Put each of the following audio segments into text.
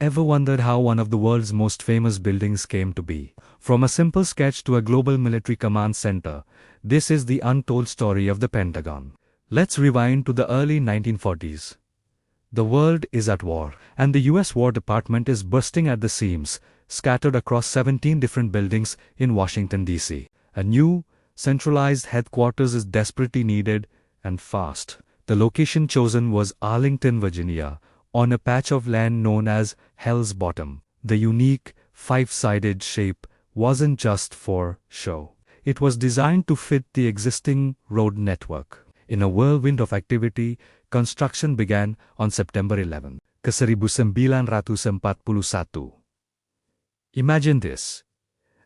Ever wondered how one of the world's most famous buildings came to be? From a simple sketch to a global military command center, this is the untold story of the Pentagon. Let's rewind to the early 1940s. The world is at war, and the US War Department is bursting at the seams, scattered across 17 different buildings in Washington, D.C. A new, centralized headquarters is desperately needed, and fast. The location chosen was Arlington, Virginia, on a patch of land known as Hell's Bottom. The unique, five-sided shape wasn't just for show. It was designed to fit the existing road network. In a whirlwind of activity, construction began on September 11, 1941. Imagine this.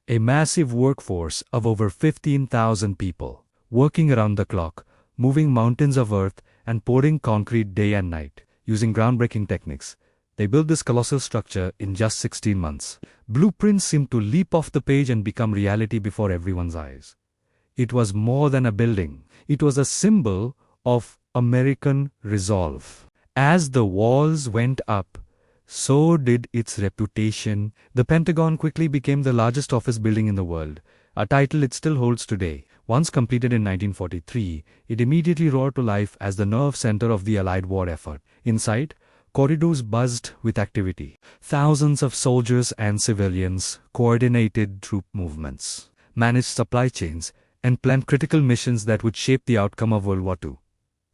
A massive workforce of over 15,000 people, working around the clock, moving mountains of earth and pouring concrete day and night. Using groundbreaking techniques, they built this colossal structure in just 16 months. Blueprints seemed to leap off the page and become reality before everyone's eyes. It was more than a building. It was a symbol of American resolve. As the walls went up, so did its reputation. The Pentagon quickly became the largest office building in the world, a title it still holds today. Once completed in 1943, it immediately roared to life as the nerve center of the Allied war effort. Inside, corridors buzzed with activity. Thousands of soldiers and civilians coordinated troop movements, managed supply chains, and planned critical missions that would shape the outcome of World War II.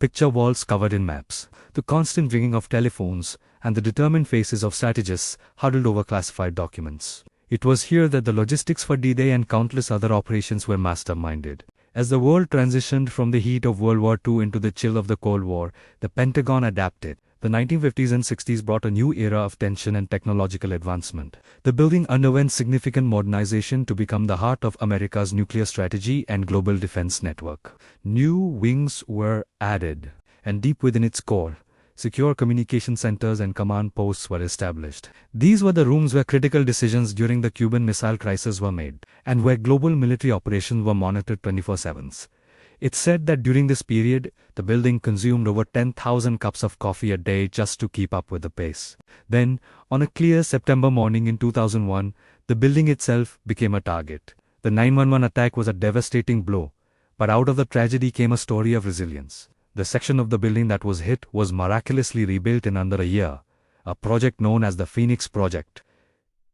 Picture walls covered in maps, the constant ringing of telephones, and the determined faces of strategists huddled over classified documents. It was here that the logistics for D-Day and countless other operations were masterminded. As the world transitioned from the heat of World War II into the chill of the Cold War, the Pentagon adapted. The 1950s and 60s brought a new era of tension and technological advancement. The building underwent significant modernization to become the heart of America's nuclear strategy and global defense network. New wings were added, and deep within its core, secure communication centers and command posts were established. These were the rooms where critical decisions during the Cuban Missile Crisis were made, and where global military operations were monitored 24/7. It's said that during this period, the building consumed over 10,000 cups of coffee a day just to keep up with the pace. Then, on a clear September morning in 2001, the building itself became a target. The 9/11 attack was a devastating blow, but out of the tragedy came a story of resilience. The section of the building that was hit was miraculously rebuilt in under a year, a project known as the Phoenix Project.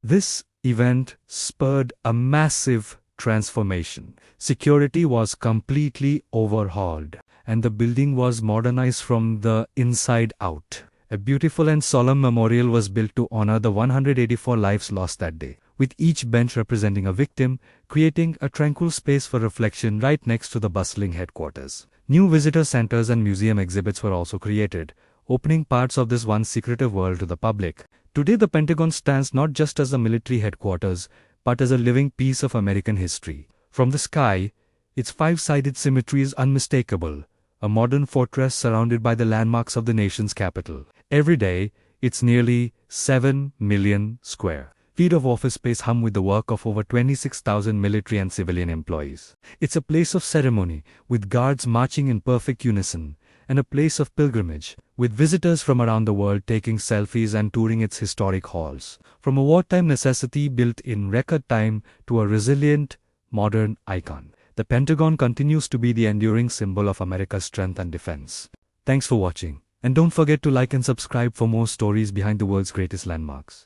This event spurred a massive transformation. Security was completely overhauled, and the building was modernized from the inside out. A beautiful and solemn memorial was built to honor the 184 lives lost that day, with each bench representing a victim, creating a tranquil space for reflection right next to the bustling headquarters. New visitor centers and museum exhibits were also created, opening parts of this once secretive world to the public. Today, the Pentagon stands not just as a military headquarters, but as a living piece of American history. From the sky, its five-sided symmetry is unmistakable, a modern fortress surrounded by the landmarks of the nation's capital. Every day, it's nearly 7 million square feet of office space hum with the work of over 26,000 military and civilian employees. It's a place of ceremony, with guards marching in perfect unison, and a place of pilgrimage, with visitors from around the world taking selfies and touring its historic halls. From a wartime necessity built in record time to a resilient, modern icon, the Pentagon continues to be the enduring symbol of America's strength and defense. Thanks for watching, and don't forget to like and subscribe for more stories behind the world's greatest landmarks.